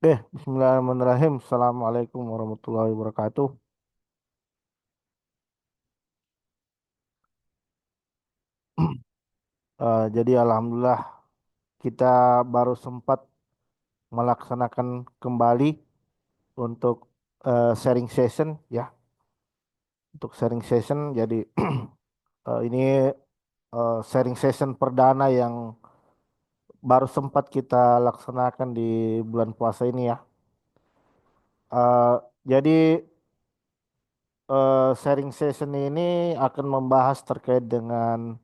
Bismillahirrahmanirrahim. Assalamualaikum warahmatullahi wabarakatuh. Jadi alhamdulillah kita baru sempat melaksanakan kembali untuk sharing session ya. Untuk sharing session jadi ini sharing session perdana yang baru sempat kita laksanakan di bulan puasa ini ya. Eh, jadi sharing session ini akan membahas terkait dengan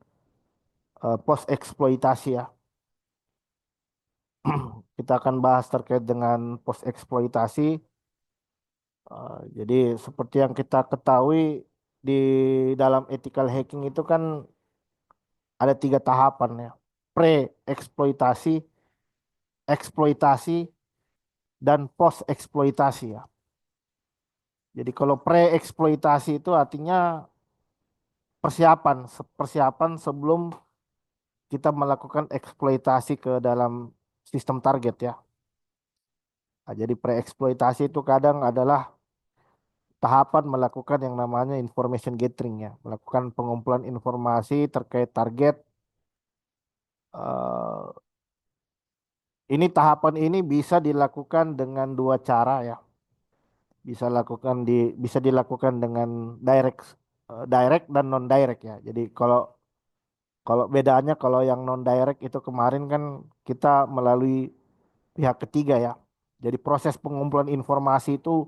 post eksploitasi ya. Kita akan bahas terkait dengan post eksploitasi. Jadi seperti yang kita ketahui di dalam ethical hacking itu kan ada tiga tahapan ya. Pre-eksploitasi, eksploitasi, dan post eksploitasi ya. Jadi kalau pre-eksploitasi itu artinya persiapan sebelum kita melakukan eksploitasi ke dalam sistem target ya. Jadi pre-eksploitasi itu kadang adalah tahapan melakukan yang namanya information gathering ya, melakukan pengumpulan informasi terkait target. Eh, ini tahapan ini bisa dilakukan dengan dua cara ya, bisa dilakukan dengan direct direct dan non direct ya. Jadi kalau kalau bedanya kalau yang non direct itu kemarin kan kita melalui pihak ketiga ya. Jadi proses pengumpulan informasi itu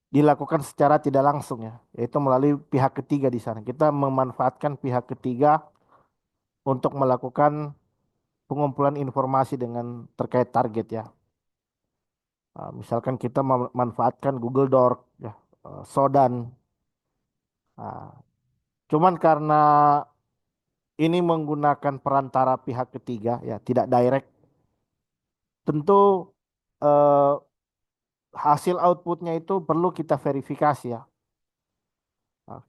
dilakukan secara tidak langsung ya, yaitu melalui pihak ketiga di sana. Kita memanfaatkan pihak ketiga untuk melakukan pengumpulan informasi dengan terkait target ya. Misalkan kita memanfaatkan Google Doc ya, Sodan. Nah, cuman karena ini menggunakan perantara pihak ketiga ya, tidak direct, tentu eh, hasil outputnya itu perlu kita verifikasi ya.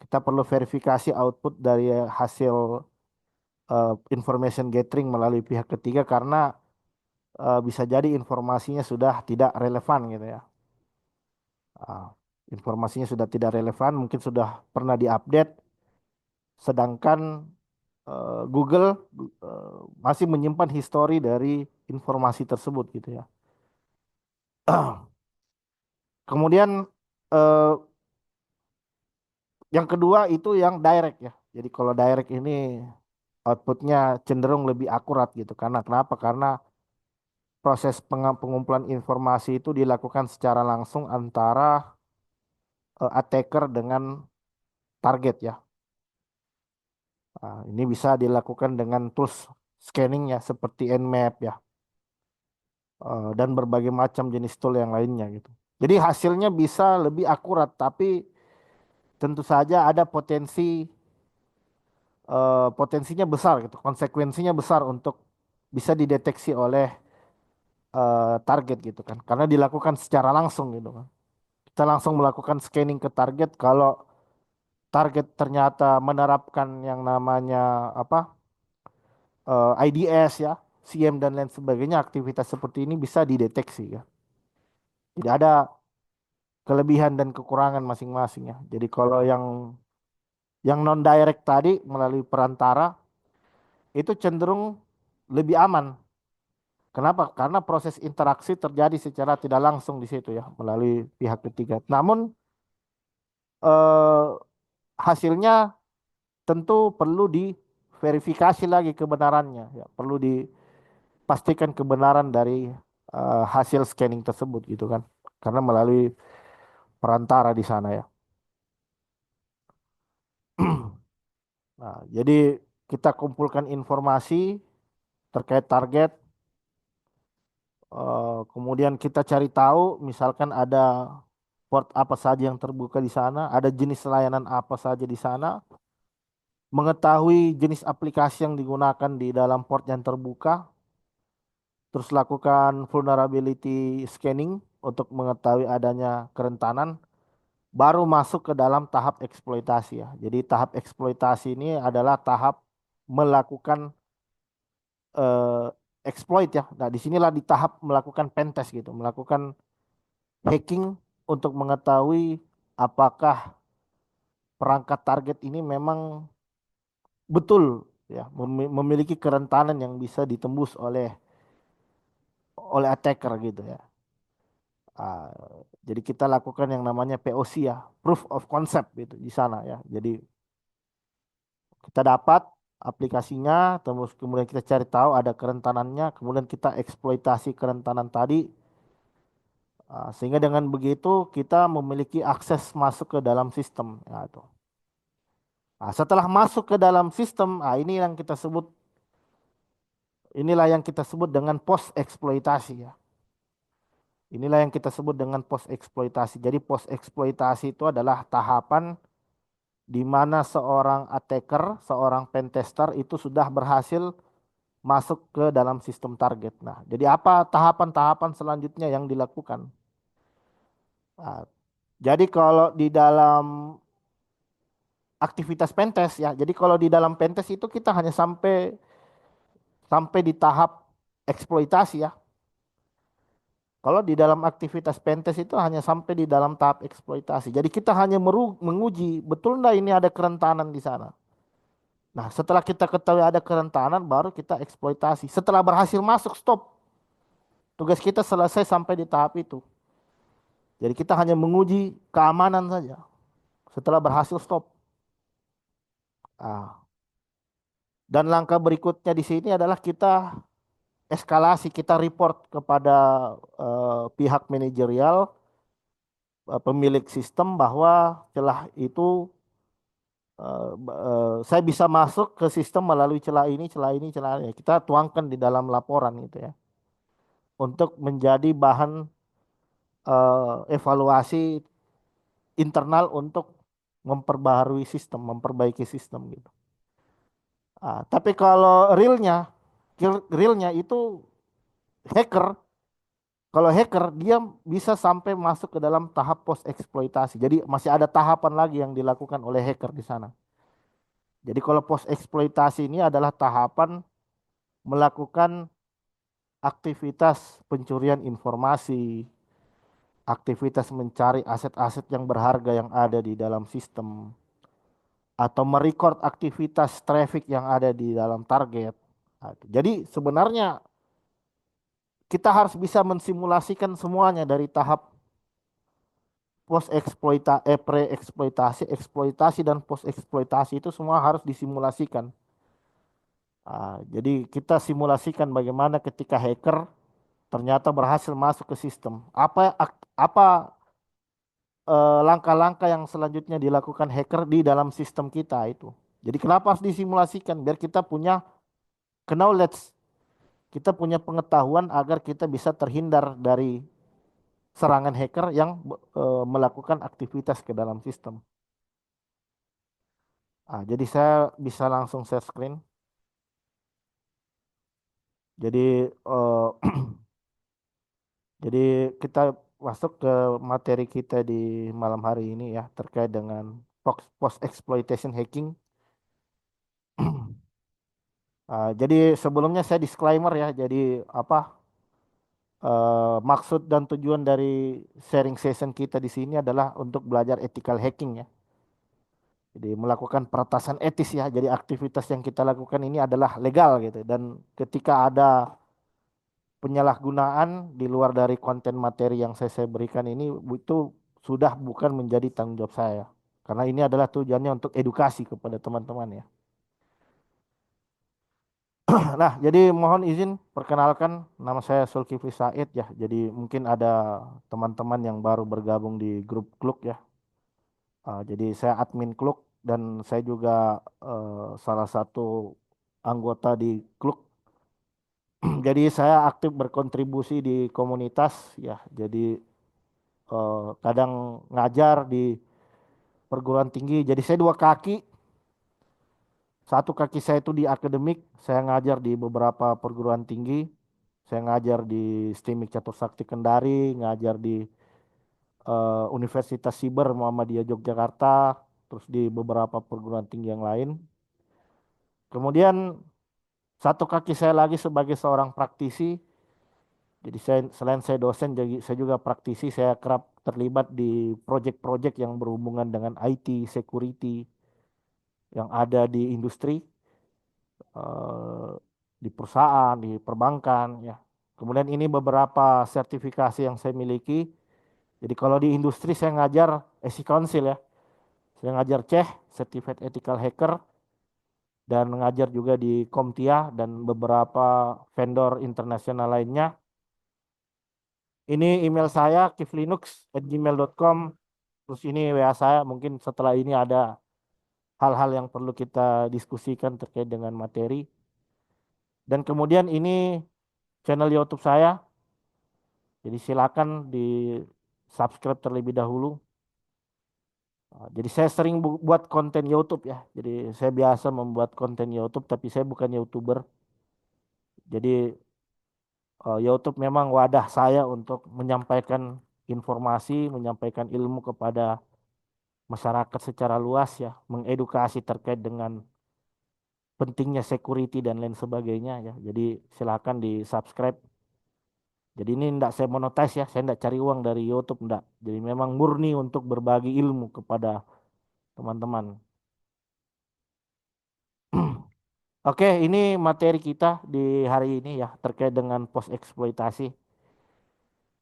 Kita perlu verifikasi output dari hasil information gathering melalui pihak ketiga karena bisa jadi informasinya sudah tidak relevan gitu ya. Ah, informasinya sudah tidak relevan, mungkin sudah pernah diupdate, sedangkan Google masih menyimpan histori dari informasi tersebut gitu ya. Kemudian eh, yang kedua itu yang direct ya. Jadi kalau direct ini outputnya cenderung lebih akurat gitu. Karena kenapa? Karena proses pengumpulan informasi itu dilakukan secara langsung antara attacker dengan target ya. Ini bisa dilakukan dengan tools scanning ya seperti Nmap ya, dan berbagai macam jenis tool yang lainnya gitu. Jadi hasilnya bisa lebih akurat, tapi tentu saja ada potensinya besar gitu, konsekuensinya besar untuk bisa dideteksi oleh target gitu kan, karena dilakukan secara langsung gitu kan. Kita langsung melakukan scanning ke target, kalau target ternyata menerapkan yang namanya apa IDS ya, CM dan lain sebagainya, aktivitas seperti ini bisa dideteksi ya. Jadi ada kelebihan dan kekurangan masing-masing ya. Jadi kalau yang non direct tadi melalui perantara itu cenderung lebih aman. Kenapa? Karena proses interaksi terjadi secara tidak langsung di situ ya melalui pihak ketiga. Namun eh, hasilnya tentu perlu diverifikasi lagi kebenarannya ya. Perlu dipastikan kebenaran dari hasil scanning tersebut gitu kan. Karena melalui perantara di sana ya. Nah, jadi kita kumpulkan informasi terkait target, kemudian kita cari tahu, misalkan ada port apa saja yang terbuka di sana, ada jenis layanan apa saja di sana, mengetahui jenis aplikasi yang digunakan di dalam port yang terbuka, terus lakukan vulnerability scanning untuk mengetahui adanya kerentanan, baru masuk ke dalam tahap eksploitasi ya. Jadi tahap eksploitasi ini adalah tahap melakukan eh, exploit ya. Nah, disinilah di tahap melakukan pentest gitu, melakukan hacking untuk mengetahui apakah perangkat target ini memang betul ya memiliki kerentanan yang bisa ditembus oleh attacker gitu ya. Ah, jadi kita lakukan yang namanya POC ya, proof of concept gitu di sana ya. Jadi kita dapat aplikasinya, terus kemudian kita cari tahu ada kerentanannya, kemudian kita eksploitasi kerentanan tadi. Sehingga dengan begitu kita memiliki akses masuk ke dalam sistem ya, tuh. Setelah masuk ke dalam sistem, inilah yang kita sebut dengan post eksploitasi ya. Inilah yang kita sebut dengan post eksploitasi. Jadi post eksploitasi itu adalah tahapan di mana seorang attacker, seorang pentester itu sudah berhasil masuk ke dalam sistem target. Nah, jadi apa tahapan-tahapan selanjutnya yang dilakukan? Nah, jadi kalau di dalam aktivitas pentest ya, jadi kalau di dalam pentest itu kita hanya sampai sampai di tahap eksploitasi ya. Kalau di dalam aktivitas pentest itu hanya sampai di dalam tahap eksploitasi. Jadi kita hanya menguji betul nggak ini ada kerentanan di sana. Nah, setelah kita ketahui ada kerentanan, baru kita eksploitasi. Setelah berhasil masuk, stop. Tugas kita selesai sampai di tahap itu. Jadi kita hanya menguji keamanan saja. Setelah berhasil, stop. Ah. Dan langkah berikutnya di sini adalah kita eskalasi, kita report kepada pihak manajerial, pemilik sistem bahwa celah itu saya bisa masuk ke sistem melalui celah ini, celah ini, celah ini. Kita tuangkan di dalam laporan gitu ya. Untuk menjadi bahan evaluasi internal untuk memperbaharui sistem, memperbaiki sistem gitu. Tapi kalau realnya itu hacker. Kalau hacker dia bisa sampai masuk ke dalam tahap post eksploitasi. Jadi masih ada tahapan lagi yang dilakukan oleh hacker di sana. Jadi kalau post eksploitasi ini adalah tahapan melakukan aktivitas pencurian informasi, aktivitas mencari aset-aset yang berharga yang ada di dalam sistem, atau merecord aktivitas traffic yang ada di dalam target. Jadi sebenarnya kita harus bisa mensimulasikan semuanya dari tahap pre eksploitasi, eksploitasi dan post eksploitasi itu semua harus disimulasikan. Jadi kita simulasikan bagaimana ketika hacker ternyata berhasil masuk ke sistem. Apa langkah-langkah yang selanjutnya dilakukan hacker di dalam sistem kita itu. Jadi kenapa harus disimulasikan? Biar kita punya knowledge, kita punya pengetahuan agar kita bisa terhindar dari serangan hacker yang melakukan aktivitas ke dalam sistem. Jadi saya bisa langsung share screen. Jadi eh, jadi kita masuk ke materi kita di malam hari ini ya terkait dengan post exploitation hacking. Jadi sebelumnya saya disclaimer ya. Jadi apa maksud dan tujuan dari sharing session kita di sini adalah untuk belajar ethical hacking ya. Jadi melakukan peretasan etis ya. Jadi aktivitas yang kita lakukan ini adalah legal gitu. Dan ketika ada penyalahgunaan di luar dari konten materi yang saya berikan ini itu sudah bukan menjadi tanggung jawab saya. Karena ini adalah tujuannya untuk edukasi kepada teman-teman ya. Nah, jadi mohon izin perkenalkan nama saya Zulkifli Said ya. Jadi mungkin ada teman-teman yang baru bergabung di grup Kluk ya. Jadi saya admin Kluk dan saya juga salah satu anggota di Kluk. Jadi saya aktif berkontribusi di komunitas ya. Jadi kadang ngajar di perguruan tinggi. Jadi saya dua kaki. Satu kaki saya itu di akademik. Saya ngajar di beberapa perguruan tinggi. Saya ngajar di STIMIK Catur Sakti Kendari, ngajar di Universitas Siber Muhammadiyah Yogyakarta, terus di beberapa perguruan tinggi yang lain. Kemudian Satu kaki saya lagi sebagai seorang praktisi. Jadi saya selain saya dosen, jadi saya juga praktisi. Saya kerap terlibat di proyek-proyek yang berhubungan dengan IT, security yang ada di industri, eh, di perusahaan, di perbankan, ya. Kemudian ini beberapa sertifikasi yang saya miliki. Jadi kalau di industri saya ngajar SE Council ya. Saya ngajar CEH, Certified Ethical Hacker, dan ngajar juga di CompTIA dan beberapa vendor internasional lainnya. Ini email saya kiflinux@gmail.com. Terus ini WA saya. Mungkin setelah ini ada hal-hal yang perlu kita diskusikan terkait dengan materi. Dan kemudian ini channel YouTube saya. Jadi silakan di subscribe terlebih dahulu. Jadi saya sering buat konten YouTube ya. Jadi saya biasa membuat konten YouTube, tapi saya bukan YouTuber. Jadi YouTube memang wadah saya untuk menyampaikan informasi, menyampaikan ilmu kepada masyarakat secara luas ya, mengedukasi terkait dengan pentingnya security dan lain sebagainya ya. Jadi silakan di subscribe. Jadi ini enggak saya monetize ya, saya enggak cari uang dari YouTube enggak. Jadi memang murni untuk berbagi ilmu kepada teman-teman. Oke, ini materi kita di hari ini ya terkait dengan post eksploitasi.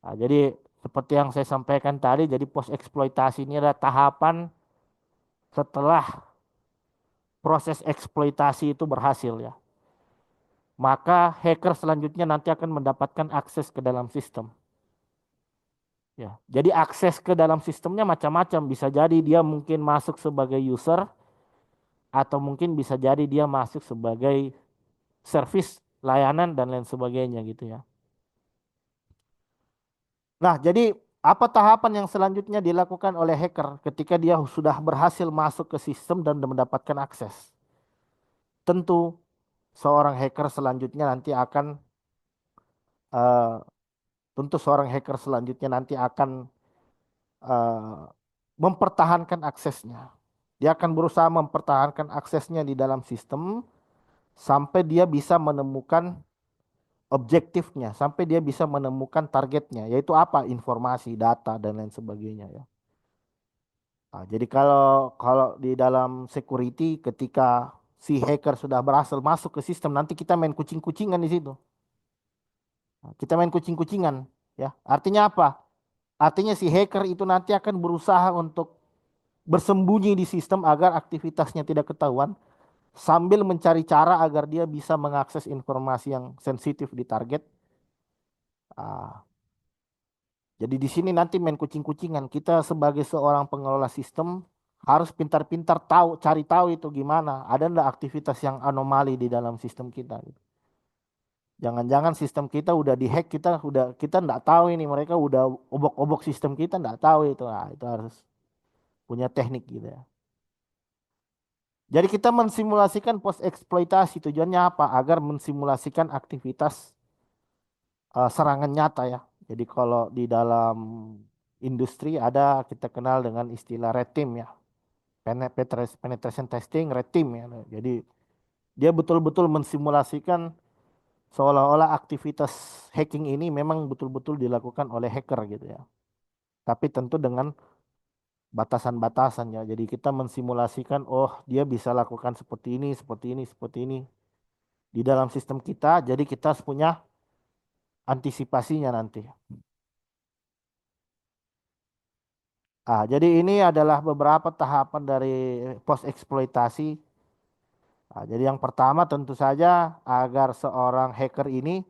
Nah, jadi seperti yang saya sampaikan tadi, jadi post eksploitasi ini adalah tahapan setelah proses eksploitasi itu berhasil ya. Maka hacker selanjutnya nanti akan mendapatkan akses ke dalam sistem. Ya, jadi akses ke dalam sistemnya macam-macam. Bisa jadi dia mungkin masuk sebagai user atau mungkin bisa jadi dia masuk sebagai service, layanan dan lain sebagainya gitu ya. Nah, jadi apa tahapan yang selanjutnya dilakukan oleh hacker ketika dia sudah berhasil masuk ke sistem dan mendapatkan akses? Tentu seorang hacker selanjutnya nanti akan eh, tentu seorang hacker selanjutnya nanti akan eh, mempertahankan aksesnya. Dia akan berusaha mempertahankan aksesnya di dalam sistem sampai dia bisa menemukan objektifnya, sampai dia bisa menemukan targetnya, yaitu apa? Informasi, data dan lain sebagainya ya. Nah, jadi kalau kalau di dalam security ketika si hacker sudah berhasil masuk ke sistem, nanti kita main kucing-kucingan di situ. Nah, kita main kucing-kucingan ya. Artinya apa? Artinya si hacker itu nanti akan berusaha untuk bersembunyi di sistem agar aktivitasnya tidak ketahuan sambil mencari cara agar dia bisa mengakses informasi yang sensitif di target. Ah, jadi di sini nanti main kucing-kucingan. Kita sebagai seorang pengelola sistem harus pintar-pintar tahu, cari tahu itu gimana. Ada enggak aktivitas yang anomali di dalam sistem kita gitu. Jangan-jangan sistem kita udah dihack, kita enggak tahu ini mereka udah obok-obok sistem kita enggak tahu itu. Nah, itu harus punya teknik gitu ya. Jadi kita mensimulasikan post eksploitasi tujuannya apa? Agar mensimulasikan aktivitas serangan nyata ya. Jadi kalau di dalam industri ada kita kenal dengan istilah red team ya. Penetration testing, red team ya. Jadi dia betul-betul mensimulasikan seolah-olah aktivitas hacking ini memang betul-betul dilakukan oleh hacker gitu ya. Tapi tentu dengan batasan-batasan ya. Jadi kita mensimulasikan oh dia bisa lakukan seperti ini, seperti ini, seperti ini di dalam sistem kita. Jadi kita punya antisipasinya nanti. Jadi ini adalah beberapa tahapan dari post eksploitasi. Jadi yang pertama tentu saja agar seorang hacker ini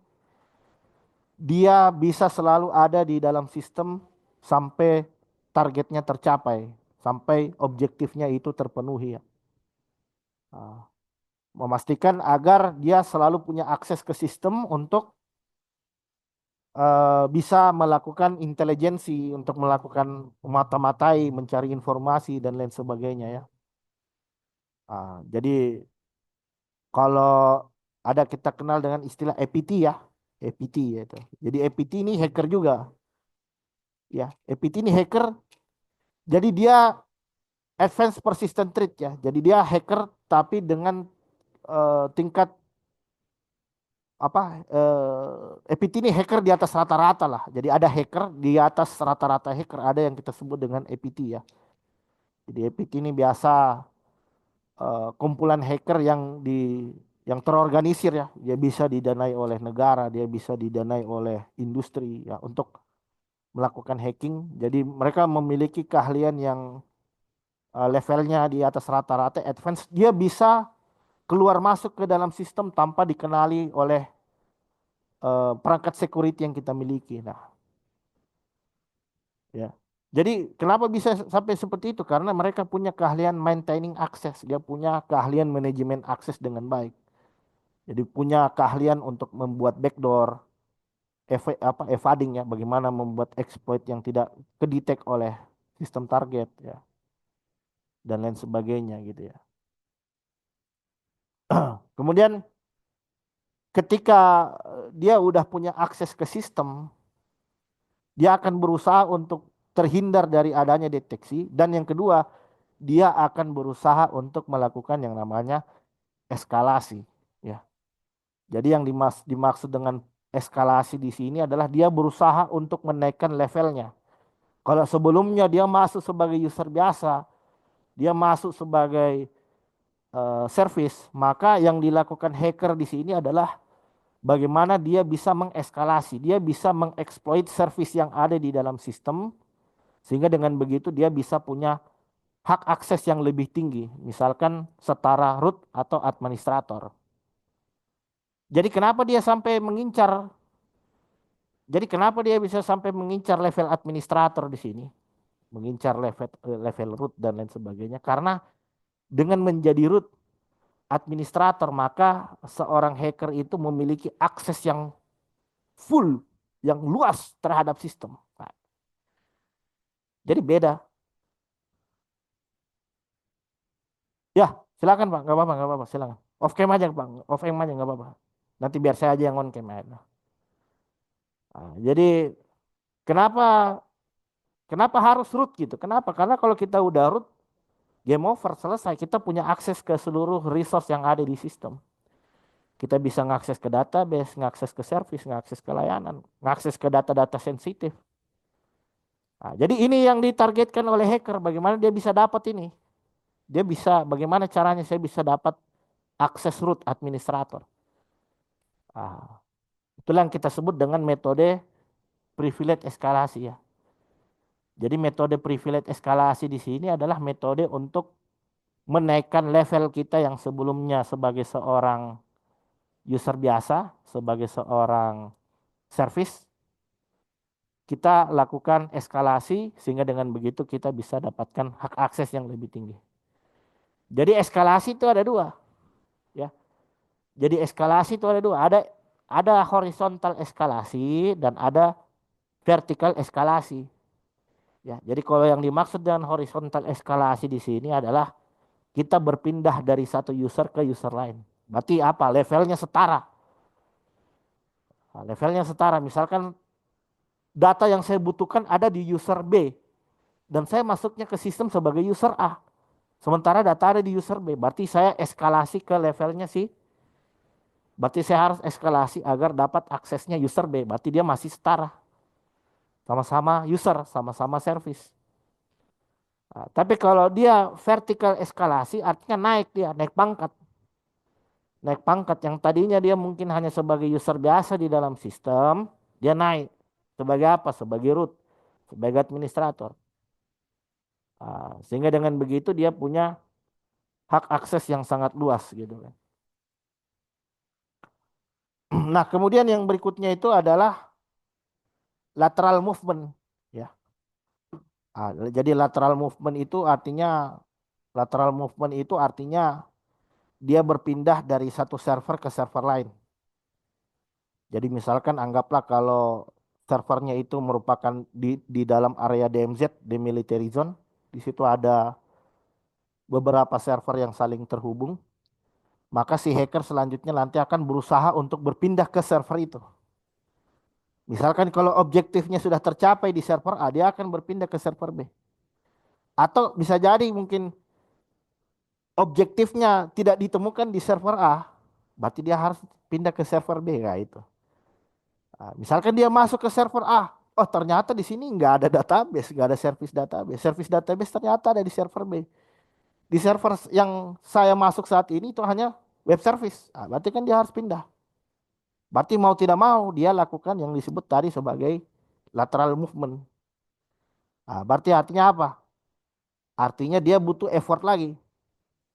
dia bisa selalu ada di dalam sistem sampai targetnya tercapai, sampai objektifnya itu terpenuhi ya. Ah, Memastikan agar dia selalu punya akses ke sistem untuk bisa melakukan intelijensi, untuk melakukan mata-matai, mencari informasi dan lain sebagainya ya. Jadi kalau ada kita kenal dengan istilah APT ya, APT ya itu. Jadi APT ini hacker juga, ya. APT ini hacker, jadi dia advanced persistent threat ya. Jadi dia hacker tapi dengan tingkat apa EPT ini hacker di atas rata-rata lah. Jadi ada hacker di atas rata-rata hacker, ada yang kita sebut dengan EPT ya. Jadi EPT ini biasa kumpulan hacker yang terorganisir ya. Dia bisa didanai oleh negara, dia bisa didanai oleh industri ya untuk melakukan hacking. Jadi mereka memiliki keahlian yang levelnya di atas rata-rata advance. Dia bisa keluar masuk ke dalam sistem tanpa dikenali oleh perangkat security yang kita miliki. Nah, ya. Jadi kenapa bisa sampai seperti itu? Karena mereka punya keahlian maintaining access, dia punya keahlian manajemen akses dengan baik. Jadi punya keahlian untuk membuat backdoor, evading ya, bagaimana membuat exploit yang tidak kedetek oleh sistem target ya, dan lain sebagainya gitu ya. Kemudian ketika dia udah punya akses ke sistem, dia akan berusaha untuk terhindar dari adanya deteksi, dan yang kedua, dia akan berusaha untuk melakukan yang namanya eskalasi ya. Jadi yang dimaksud dengan eskalasi di sini adalah dia berusaha untuk menaikkan levelnya. Kalau sebelumnya dia masuk sebagai user biasa, dia masuk sebagai service, maka yang dilakukan hacker di sini adalah bagaimana dia bisa mengeskalasi, dia bisa mengeksploit service yang ada di dalam sistem, sehingga dengan begitu dia bisa punya hak akses yang lebih tinggi, misalkan setara root atau administrator. Jadi kenapa dia sampai mengincar? Jadi kenapa dia bisa sampai mengincar level administrator di sini, mengincar level root dan lain sebagainya? Karena dengan menjadi root administrator, maka seorang hacker itu memiliki akses yang full, yang luas terhadap sistem. Nah, jadi beda. Ya, silakan Pak, nggak apa-apa, nggak apa-apa, silakan. Off cam aja Pak, off cam aja nggak apa-apa. Nanti biar saya aja yang on cam aja. Nah, jadi kenapa kenapa harus root gitu? Kenapa? Karena kalau kita udah root, game over, selesai. Kita punya akses ke seluruh resource yang ada di sistem. Kita bisa ngakses ke database, ngakses ke service, ngakses ke layanan, ngakses ke data-data sensitif. Nah, jadi ini yang ditargetkan oleh hacker. Bagaimana dia bisa dapat ini? Dia bisa, bagaimana caranya saya bisa dapat akses root administrator? Ah, itulah yang kita sebut dengan metode privilege eskalasi ya. Jadi metode privilege eskalasi di sini adalah metode untuk menaikkan level kita yang sebelumnya sebagai seorang user biasa, sebagai seorang service, kita lakukan eskalasi sehingga dengan begitu kita bisa dapatkan hak akses yang lebih tinggi. Jadi eskalasi itu ada dua, ya. Jadi eskalasi itu ada dua, ada horizontal eskalasi dan ada vertikal eskalasi. Ya, jadi kalau yang dimaksud dengan horizontal eskalasi di sini adalah kita berpindah dari satu user ke user lain. Berarti apa? Levelnya setara. Nah, levelnya setara. Misalkan data yang saya butuhkan ada di user B dan saya masuknya ke sistem sebagai user A. Sementara data ada di user B. Berarti saya eskalasi ke levelnya sih. Berarti saya harus eskalasi agar dapat aksesnya user B. Berarti dia masih setara. Sama-sama user, sama-sama service. Nah, tapi kalau dia vertical eskalasi artinya naik, dia naik pangkat. Naik pangkat yang tadinya dia mungkin hanya sebagai user biasa di dalam sistem, dia naik sebagai apa? Sebagai root, sebagai administrator. Nah, sehingga dengan begitu dia punya hak akses yang sangat luas gitu kan. Nah, kemudian yang berikutnya itu adalah lateral movement ya. Jadi lateral movement itu artinya dia berpindah dari satu server ke server lain. Jadi misalkan anggaplah kalau servernya itu merupakan di dalam area DMZ, demilitarized zone, di situ ada beberapa server yang saling terhubung, maka si hacker selanjutnya nanti akan berusaha untuk berpindah ke server itu. Misalkan kalau objektifnya sudah tercapai di server A, dia akan berpindah ke server B. Atau bisa jadi mungkin objektifnya tidak ditemukan di server A, berarti dia harus pindah ke server B kayak itu. Nah, misalkan dia masuk ke server A, oh ternyata di sini nggak ada database, nggak ada service database. Service database ternyata ada di server B. Di server yang saya masuk saat ini itu hanya web service. Ah, berarti kan dia harus pindah. Berarti mau tidak mau dia lakukan yang disebut tadi sebagai lateral movement. Ah, berarti artinya apa? Artinya dia butuh effort lagi.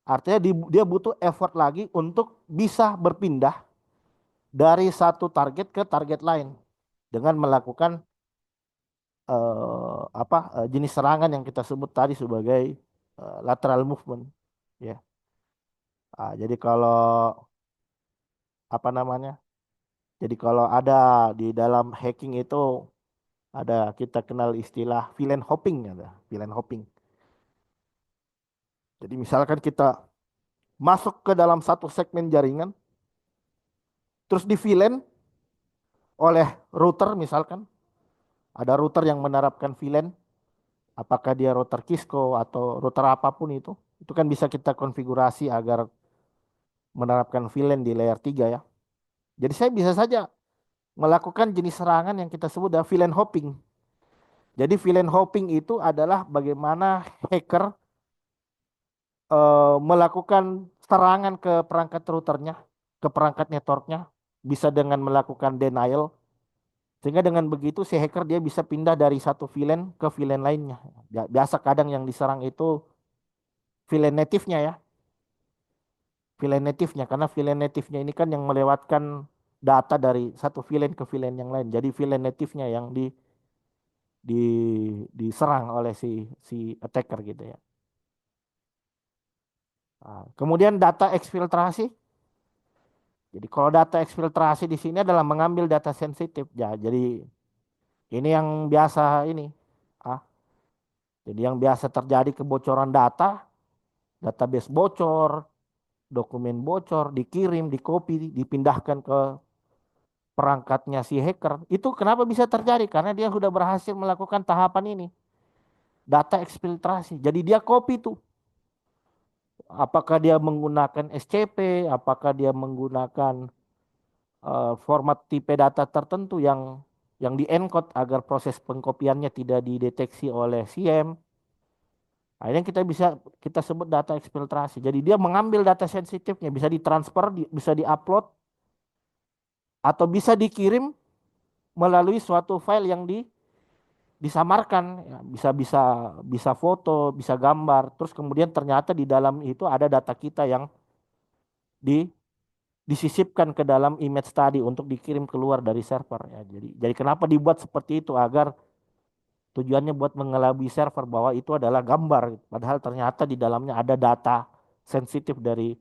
Artinya dia butuh effort lagi untuk bisa berpindah dari satu target ke target lain dengan melakukan jenis serangan yang kita sebut tadi sebagai lateral movement. Ya. Ah, jadi kalau apa namanya? Jadi kalau ada di dalam hacking itu ada kita kenal istilah villain hopping, ada villain hopping. Jadi misalkan kita masuk ke dalam satu segmen jaringan, terus di villain oleh router misalkan, ada router yang menerapkan VLAN, apakah dia router Cisco atau router apapun itu kan bisa kita konfigurasi agar menerapkan VLAN di layer 3 ya. Jadi saya bisa saja melakukan jenis serangan yang kita sebut adalah VLAN hopping. Jadi VLAN hopping itu adalah bagaimana hacker melakukan serangan ke perangkat routernya, ke perangkat networknya, bisa dengan melakukan denial. Sehingga dengan begitu si hacker dia bisa pindah dari satu VLAN ke VLAN lainnya. Biasa kadang yang diserang itu VLAN native-nya ya. VLAN native-nya karena VLAN native-nya ini kan yang melewatkan data dari satu VLAN ke VLAN yang lain. Jadi VLAN native-nya yang di diserang oleh si si attacker gitu ya. Nah, kemudian data eksfiltrasi. Jadi kalau data eksfiltrasi di sini adalah mengambil data sensitif. Ya, jadi ini yang biasa ini. Ah, jadi yang biasa terjadi kebocoran data, database bocor, dokumen bocor, dikirim, dikopi, dipindahkan ke perangkatnya si hacker. Itu kenapa bisa terjadi? Karena dia sudah berhasil melakukan tahapan ini. Data eksfiltrasi. Jadi dia copy tuh. Apakah dia menggunakan SCP, apakah dia menggunakan format tipe data tertentu yang di-encode agar proses pengkopiannya tidak dideteksi oleh SIEM. Akhirnya kita sebut data eksfiltrasi. Jadi dia mengambil data sensitifnya, bisa ditransfer, bisa diupload, atau bisa dikirim melalui suatu file yang disamarkan, ya, bisa bisa bisa foto, bisa gambar, terus kemudian ternyata di dalam itu ada data kita yang di disisipkan ke dalam image tadi untuk dikirim keluar dari server ya. Jadi kenapa dibuat seperti itu agar tujuannya buat mengelabui server bahwa itu adalah gambar, padahal ternyata di dalamnya ada data sensitif dari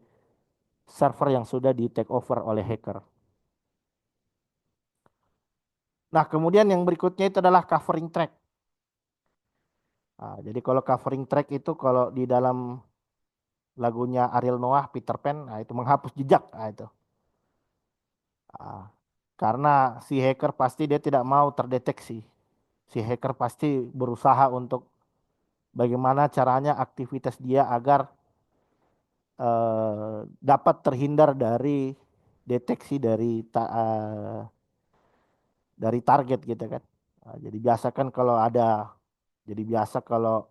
server yang sudah di take over oleh hacker. Nah, kemudian yang berikutnya itu adalah covering track. Nah, jadi kalau covering track itu kalau di dalam lagunya Ariel Noah, Peter Pan, nah itu menghapus jejak, nah itu. Ah, karena si hacker pasti dia tidak mau terdeteksi. Si hacker pasti berusaha untuk bagaimana caranya aktivitas dia agar dapat terhindar dari deteksi dari target gitu kan. Nah, jadi biasa kan kalau ada, jadi biasa kalau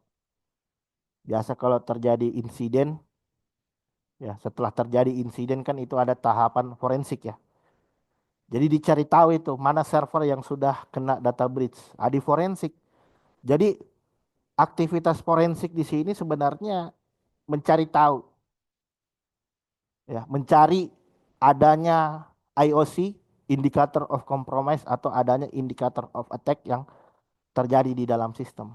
terjadi insiden, ya setelah terjadi insiden kan itu ada tahapan forensik ya. Jadi dicari tahu itu mana server yang sudah kena data breach. Di forensik. Jadi aktivitas forensik di sini sebenarnya mencari tahu, ya, mencari adanya IOC, indicator of compromise atau adanya indicator of attack yang terjadi di dalam sistem.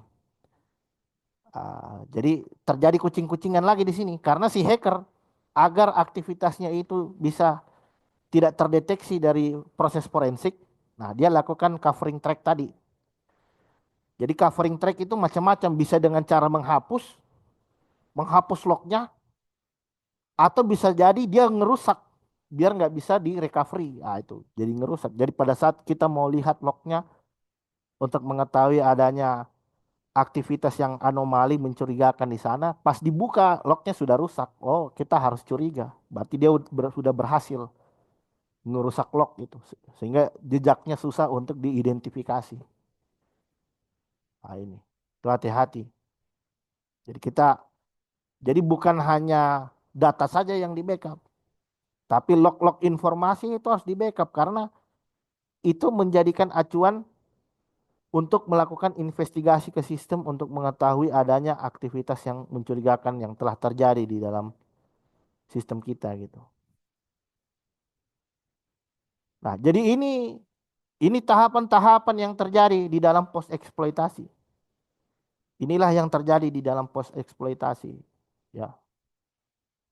Jadi terjadi kucing-kucingan lagi di sini karena si hacker agar aktivitasnya itu bisa tidak terdeteksi dari proses forensik. Nah, dia lakukan covering track tadi. Jadi covering track itu macam-macam, bisa dengan cara menghapus lognya, atau bisa jadi dia ngerusak biar nggak bisa di recovery. Nah, itu jadi ngerusak. Jadi pada saat kita mau lihat lognya untuk mengetahui adanya aktivitas yang anomali mencurigakan di sana, pas dibuka lognya sudah rusak. Oh, kita harus curiga. Berarti dia sudah berhasil. ngerusak log gitu. Sehingga jejaknya susah untuk diidentifikasi. Nah ini, itu hati-hati. Jadi jadi bukan hanya data saja yang di backup, tapi log-log informasi itu harus di backup karena itu menjadikan acuan untuk melakukan investigasi ke sistem untuk mengetahui adanya aktivitas yang mencurigakan yang telah terjadi di dalam sistem kita gitu. Nah, jadi ini tahapan-tahapan yang terjadi di dalam post eksploitasi. Inilah yang terjadi di dalam post eksploitasi. Ya,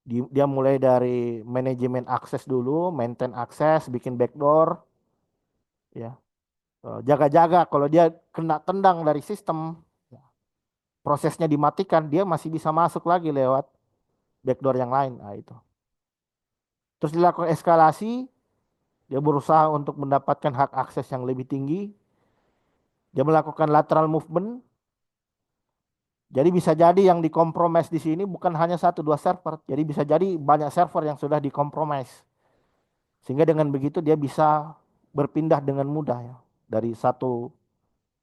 dia mulai dari manajemen akses dulu, maintain akses, bikin backdoor, ya. Jaga-jaga kalau dia kena tendang dari sistem, ya, prosesnya dimatikan, dia masih bisa masuk lagi lewat backdoor yang lain. Nah, itu. Terus dilakukan eskalasi, dia berusaha untuk mendapatkan hak akses yang lebih tinggi. Dia melakukan lateral movement. Jadi bisa jadi yang dikompromis di sini bukan hanya satu dua server. Jadi bisa jadi banyak server yang sudah dikompromis. Sehingga dengan begitu dia bisa berpindah dengan mudah ya dari satu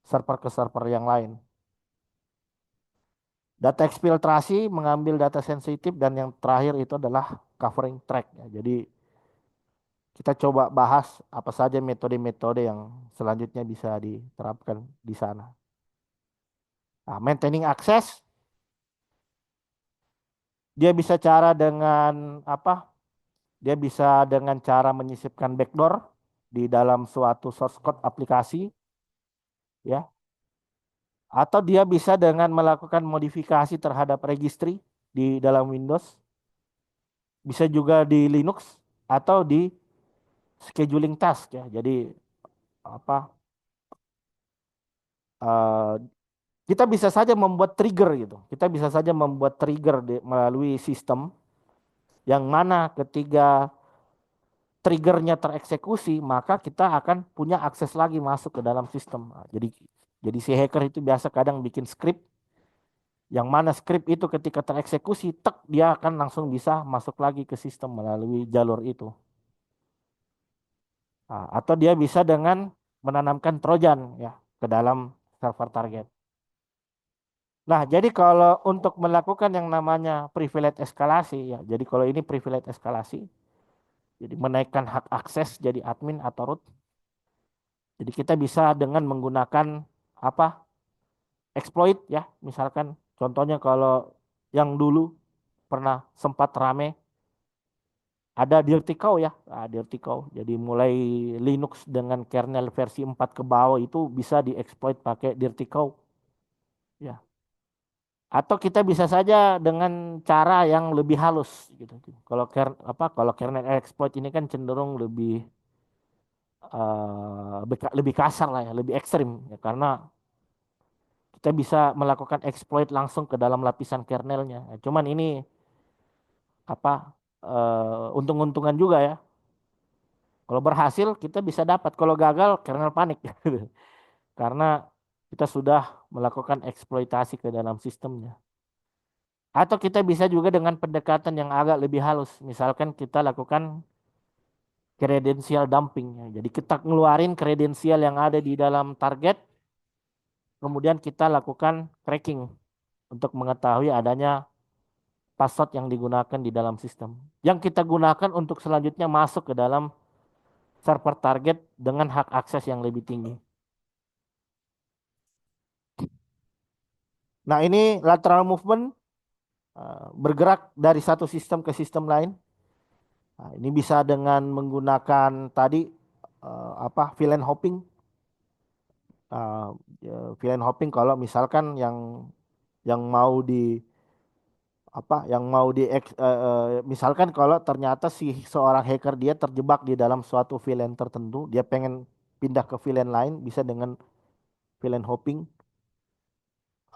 server ke server yang lain. Data eksfiltrasi mengambil data sensitif dan yang terakhir itu adalah covering track ya. Jadi kita coba bahas apa saja metode-metode yang selanjutnya bisa diterapkan di sana. Nah, maintaining access, dia bisa cara dengan apa? Dia bisa dengan cara menyisipkan backdoor di dalam suatu source code aplikasi, ya. Atau dia bisa dengan melakukan modifikasi terhadap registry di dalam Windows. Bisa juga di Linux atau di scheduling task ya. Jadi apa? eh, kita bisa saja membuat trigger gitu. Kita bisa saja membuat trigger melalui sistem yang mana ketika triggernya tereksekusi, maka kita akan punya akses lagi masuk ke dalam sistem. Nah, jadi si hacker itu biasa kadang bikin script yang mana script itu ketika tereksekusi, tek dia akan langsung bisa masuk lagi ke sistem melalui jalur itu. Nah, atau dia bisa dengan menanamkan Trojan ya ke dalam server target. Nah, jadi kalau untuk melakukan yang namanya privilege eskalasi ya, jadi kalau ini privilege eskalasi, jadi menaikkan hak akses jadi admin atau root. Jadi kita bisa dengan menggunakan apa? Exploit ya, misalkan contohnya kalau yang dulu pernah sempat rame ada Dirty Cow ya, Dirty Cow. Jadi mulai Linux dengan kernel versi 4 ke bawah itu bisa dieksploit pakai Dirty Cow ya. Atau kita bisa saja dengan cara yang lebih halus gitu. Kalau kernel exploit ini kan cenderung lebih kasar lah ya, lebih ekstrim ya karena kita bisa melakukan exploit langsung ke dalam lapisan kernelnya. Nah, cuman ini apa untung-untungan juga ya. Kalau berhasil kita bisa dapat, kalau gagal kernel panik karena kita sudah melakukan eksploitasi ke dalam sistemnya. Atau kita bisa juga dengan pendekatan yang agak lebih halus. Misalkan kita lakukan kredensial dumping. Ya. Jadi kita ngeluarin kredensial yang ada di dalam target, kemudian kita lakukan cracking untuk mengetahui adanya password yang digunakan di dalam sistem. Yang kita gunakan untuk selanjutnya masuk ke dalam server target dengan hak akses yang lebih tinggi. Nah ini lateral movement bergerak dari satu sistem ke sistem lain. Nah, ini bisa dengan menggunakan tadi VLAN hopping. Uh, VLAN hopping kalau misalkan yang mau di yang mau misalkan kalau ternyata si seorang hacker dia terjebak di dalam suatu VLAN tertentu, dia pengen pindah ke VLAN lain bisa dengan VLAN hopping.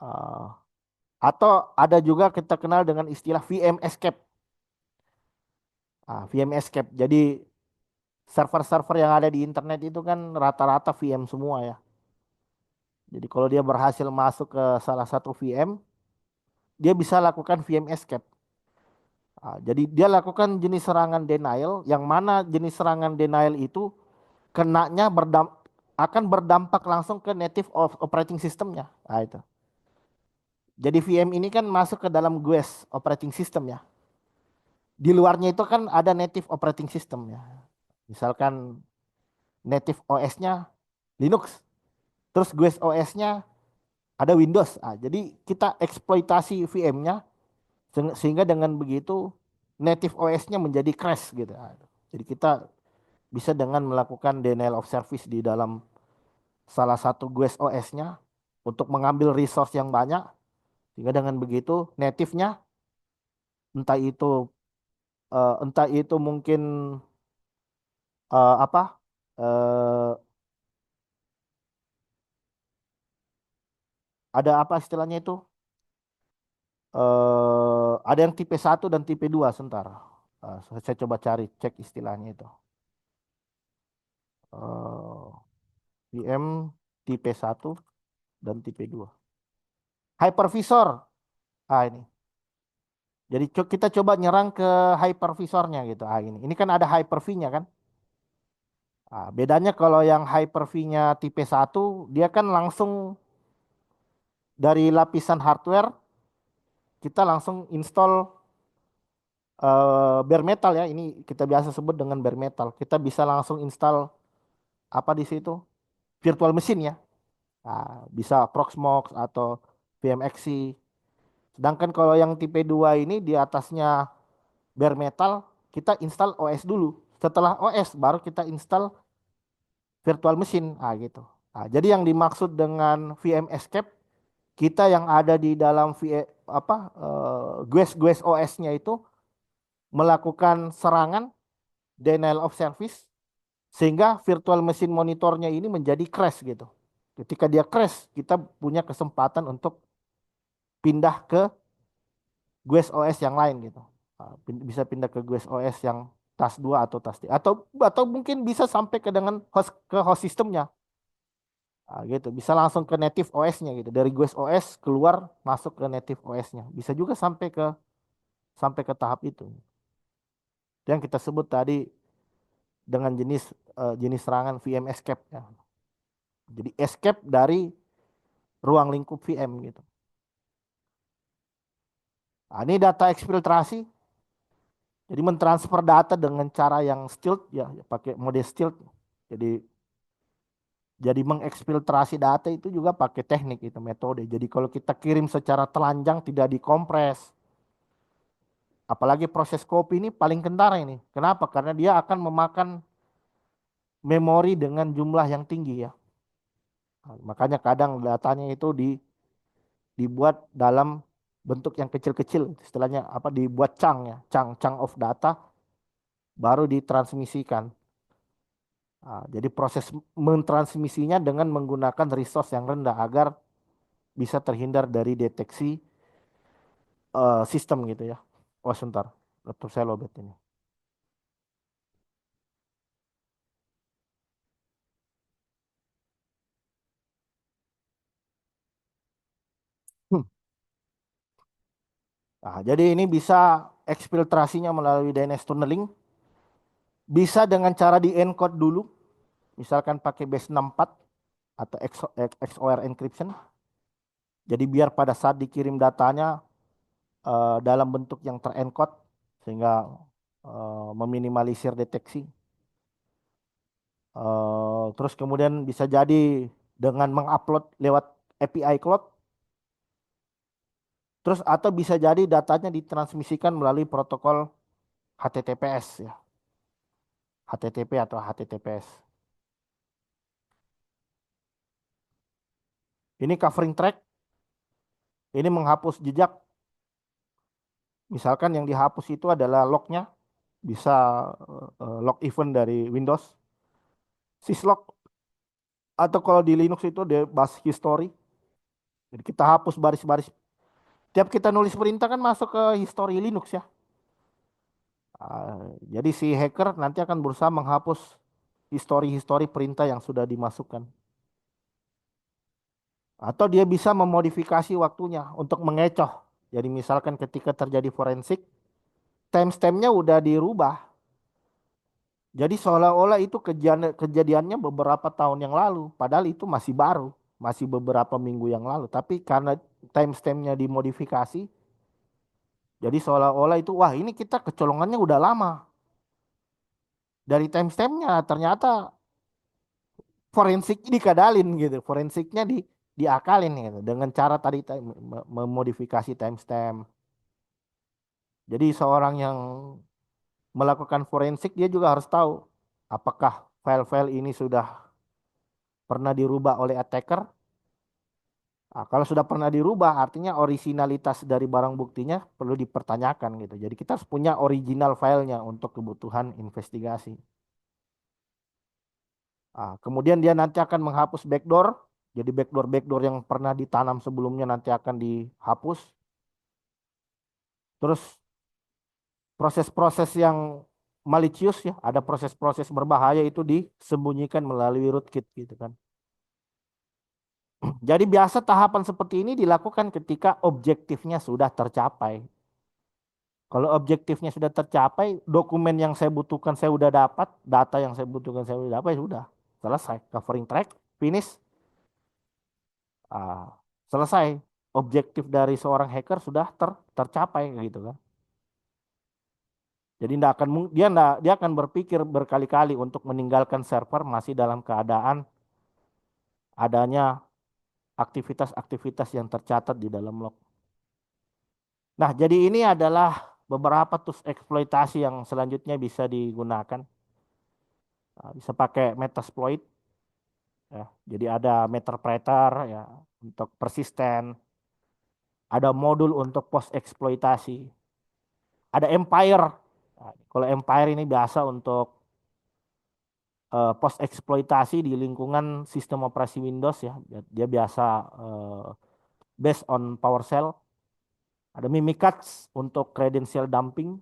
Uh, atau ada juga kita kenal dengan istilah VM escape. VM escape. Jadi server-server yang ada di internet itu kan rata-rata VM semua ya. Jadi kalau dia berhasil masuk ke salah satu VM, dia bisa lakukan VM escape. Jadi dia lakukan jenis serangan denial, yang mana jenis serangan denial itu kenanya akan berdampak langsung ke native of operating systemnya. Nah, itu. Jadi VM ini kan masuk ke dalam GUIS operating system ya. Di luarnya itu kan ada native operating system ya. Misalkan native OS-nya Linux, terus GUIS OS-nya ada Windows. Jadi kita eksploitasi VM-nya sehingga dengan begitu native OS-nya menjadi crash gitu. Jadi kita bisa dengan melakukan denial of service di dalam salah satu GUIS OS-nya untuk mengambil resource yang banyak, sehingga dengan begitu native-nya entah itu entah itu mungkin apa eh, ada apa istilahnya itu, ada yang tipe 1 dan tipe 2 sebentar. Saya coba cari cek istilahnya itu. Eh, VM tipe 1 dan tipe 2. Hypervisor. Ini. Jadi kita coba nyerang ke hypervisornya gitu. Ini kan ada Hyper-V-nya kan. Bedanya kalau yang Hyper-V-nya tipe 1 dia kan langsung dari lapisan hardware kita langsung install bare metal ya. Ini kita biasa sebut dengan bare metal. Kita bisa langsung install apa di situ? Virtual machine ya. Bisa Proxmox atau VMXC. Sedangkan kalau yang tipe 2 ini di atasnya bare metal, kita install OS dulu. Setelah OS baru kita install virtual machine. Gitu. Jadi yang dimaksud dengan VM Escape, kita yang ada di dalam GUIS OS-nya itu melakukan serangan denial of service sehingga virtual machine monitornya ini menjadi crash gitu. Ketika dia crash, kita punya kesempatan untuk pindah ke GUIS OS yang lain gitu. Bisa pindah ke GUIS OS yang tas 2 atau tas 3 atau mungkin bisa sampai ke dengan host sistemnya. Gitu. Bisa langsung ke native OS-nya gitu. Dari GUIS OS keluar masuk ke native OS-nya. Bisa juga sampai ke tahap itu. Itu yang kita sebut tadi dengan jenis serangan VM escape ya. Jadi escape dari ruang lingkup VM gitu. Ini data eksfiltrasi. Jadi mentransfer data dengan cara yang stealth ya, pakai mode stealth. Jadi mengeksfiltrasi data itu juga pakai teknik itu metode. Jadi kalau kita kirim secara telanjang tidak dikompres, apalagi proses copy ini paling kentara ini. Kenapa? Karena dia akan memakan memori dengan jumlah yang tinggi ya. Makanya kadang datanya itu dibuat dalam bentuk yang kecil-kecil, istilahnya apa, dibuat chunk ya, chunk of data baru ditransmisikan. Jadi proses mentransmisinya dengan menggunakan resource yang rendah agar bisa terhindar dari deteksi sistem gitu ya. Oh sebentar, laptop saya lowbat ini. Hmm. Jadi ini bisa eksfiltrasinya melalui DNS tunneling, bisa dengan cara di encode dulu, misalkan pakai base 64 atau XOR encryption. Jadi biar pada saat dikirim datanya dalam bentuk yang terencode sehingga meminimalisir deteksi. Terus kemudian bisa jadi dengan mengupload lewat API Cloud. Terus atau bisa jadi datanya ditransmisikan melalui protokol HTTPS ya. HTTP atau HTTPS. Ini covering track. Ini menghapus jejak. Misalkan yang dihapus itu adalah lognya. Bisa log event dari Windows. Syslog. Atau kalau di Linux itu dia bash history. Jadi kita hapus baris-baris. Tiap kita nulis perintah kan masuk ke history Linux ya. Jadi si hacker nanti akan berusaha menghapus history perintah yang sudah dimasukkan. Atau dia bisa memodifikasi waktunya untuk mengecoh. Jadi misalkan ketika terjadi forensik, timestampnya udah dirubah. Jadi seolah-olah itu kejadiannya beberapa tahun yang lalu, padahal itu masih baru, masih beberapa minggu yang lalu. Tapi karena timestampnya dimodifikasi, jadi seolah-olah itu, wah ini kita kecolongannya udah lama. Dari timestampnya ternyata forensik dikadalin gitu, forensiknya diakalin gitu dengan cara tadi memodifikasi timestamp. Jadi seorang yang melakukan forensik dia juga harus tahu apakah file-file ini sudah pernah dirubah oleh attacker. Nah, kalau sudah pernah dirubah, artinya originalitas dari barang buktinya perlu dipertanyakan gitu. Jadi kita harus punya original filenya untuk kebutuhan investigasi. Ah, kemudian dia nanti akan menghapus backdoor. Jadi backdoor-backdoor yang pernah ditanam sebelumnya nanti akan dihapus. Terus proses-proses yang malicious ya, ada proses-proses berbahaya itu disembunyikan melalui rootkit gitu kan. Jadi biasa tahapan seperti ini dilakukan ketika objektifnya sudah tercapai. Kalau objektifnya sudah tercapai, dokumen yang saya butuhkan saya sudah dapat, data yang saya butuhkan saya sudah dapat, ya sudah selesai. Covering track, finish, ah, selesai. Objektif dari seorang hacker sudah tercapai gitu kan. Jadi dia akan berpikir berkali-kali untuk meninggalkan server masih dalam keadaan adanya aktivitas-aktivitas yang tercatat di dalam log. Nah, jadi ini adalah beberapa tools eksploitasi yang selanjutnya bisa digunakan. Bisa pakai Metasploit ya. Jadi ada Meterpreter ya untuk persisten, ada modul untuk post eksploitasi, ada Empire. Nah, kalau Empire ini biasa untuk post eksploitasi di lingkungan sistem operasi Windows ya. Dia biasa eh, based on PowerShell. Ada Mimikatz untuk credential dumping.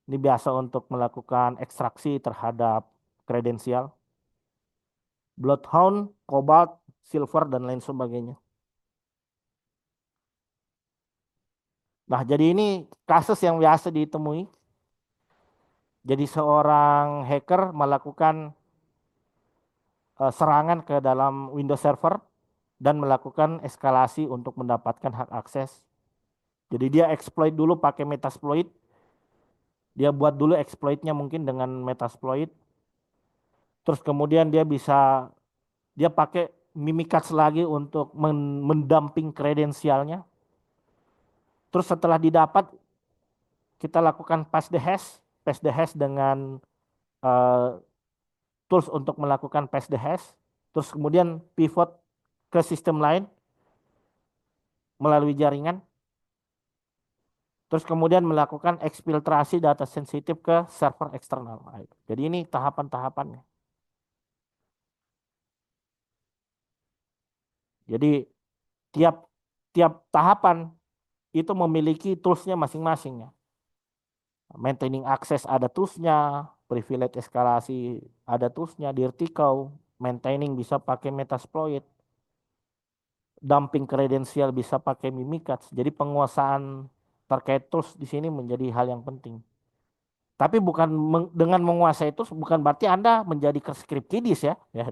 Ini biasa untuk melakukan ekstraksi terhadap kredensial. Bloodhound, Cobalt, Silver dan lain sebagainya. Nah, jadi ini kasus yang biasa ditemui. Jadi seorang hacker melakukan serangan ke dalam Windows Server dan melakukan eskalasi untuk mendapatkan hak akses. Jadi dia exploit dulu pakai Metasploit. Dia buat dulu exploitnya mungkin dengan Metasploit. Terus kemudian dia pakai Mimikatz lagi untuk mendamping kredensialnya. Terus setelah didapat kita lakukan pass the hash dengan uh, tools untuk melakukan pass the hash. Terus kemudian pivot ke sistem lain melalui jaringan. Terus kemudian melakukan eksfiltrasi data sensitif ke server eksternal. Jadi ini tahapan-tahapannya. Jadi tiap tiap tahapan itu memiliki toolsnya masing-masing ya. Maintaining access ada toolsnya, privilege eskalasi ada toolsnya, Dirtikau, maintaining bisa pakai Metasploit, dumping kredensial bisa pakai Mimikatz. Jadi penguasaan terkait tools di sini menjadi hal yang penting. Tapi bukan dengan menguasai tools bukan berarti Anda menjadi script kiddis ya. Ya,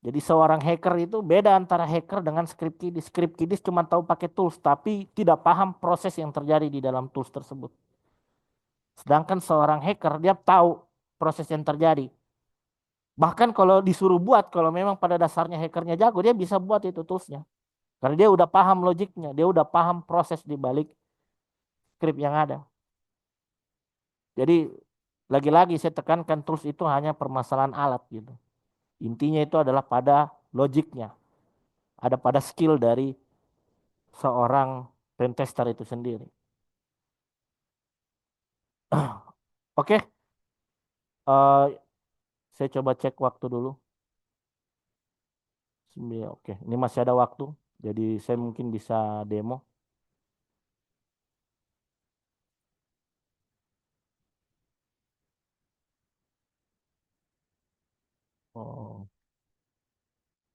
jadi seorang hacker itu beda antara hacker dengan script kiddis. Script kiddis cuma tahu pakai tools tapi tidak paham proses yang terjadi di dalam tools tersebut. Sedangkan seorang hacker dia tahu proses yang terjadi. Bahkan kalau disuruh buat, kalau memang pada dasarnya hackernya jago, dia bisa buat itu toolsnya. Karena dia udah paham logiknya, dia udah paham proses di balik script yang ada. Jadi lagi-lagi saya tekankan tools itu hanya permasalahan alat gitu. Intinya itu adalah pada logiknya, ada pada skill dari seorang pentester itu sendiri. Oke, eh, saya coba cek waktu dulu. Oke, ini masih ada waktu, jadi saya mungkin bisa demo. Oh.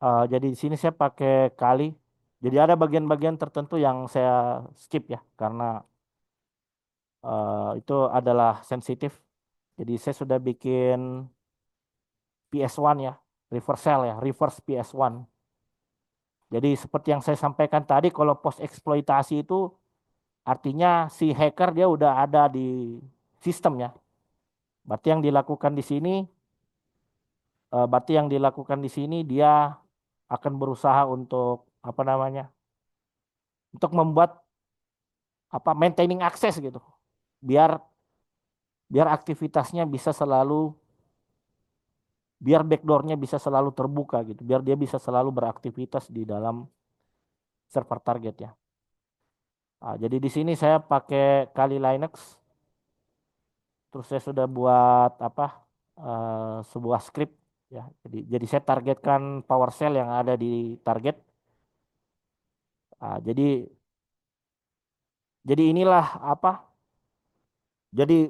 Jadi di sini saya pakai kali. Jadi ada bagian-bagian tertentu yang saya skip ya, karena Itu adalah sensitif. Jadi saya sudah bikin PS1 ya, reversal ya, reverse PS1. Jadi seperti yang saya sampaikan tadi, kalau post eksploitasi itu artinya si hacker dia udah ada di sistemnya. Berarti yang dilakukan di sini, berarti yang dilakukan di sini dia akan berusaha untuk apa namanya, untuk membuat apa maintaining akses gitu, biar biar aktivitasnya bisa selalu, biar backdoornya bisa selalu terbuka gitu, biar dia bisa selalu beraktivitas di dalam server target ya. Jadi di sini saya pakai Kali Linux, terus saya sudah buat apa, sebuah script ya. Jadi saya targetkan PowerShell yang ada di target. Jadi inilah apa? Jadi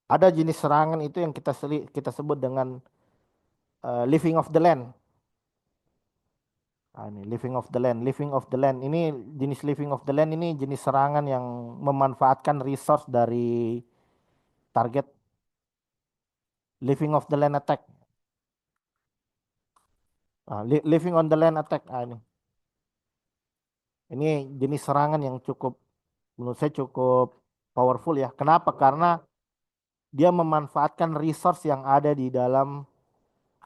ada jenis serangan itu yang kita sebut dengan living of the land. Ini living of the land, living of the land. Ini jenis living of the land ini jenis serangan yang memanfaatkan resource dari target, living of the land attack. Living on the land attack. Ini jenis serangan yang cukup, menurut saya cukup powerful ya. Kenapa? Karena dia memanfaatkan resource yang ada di dalam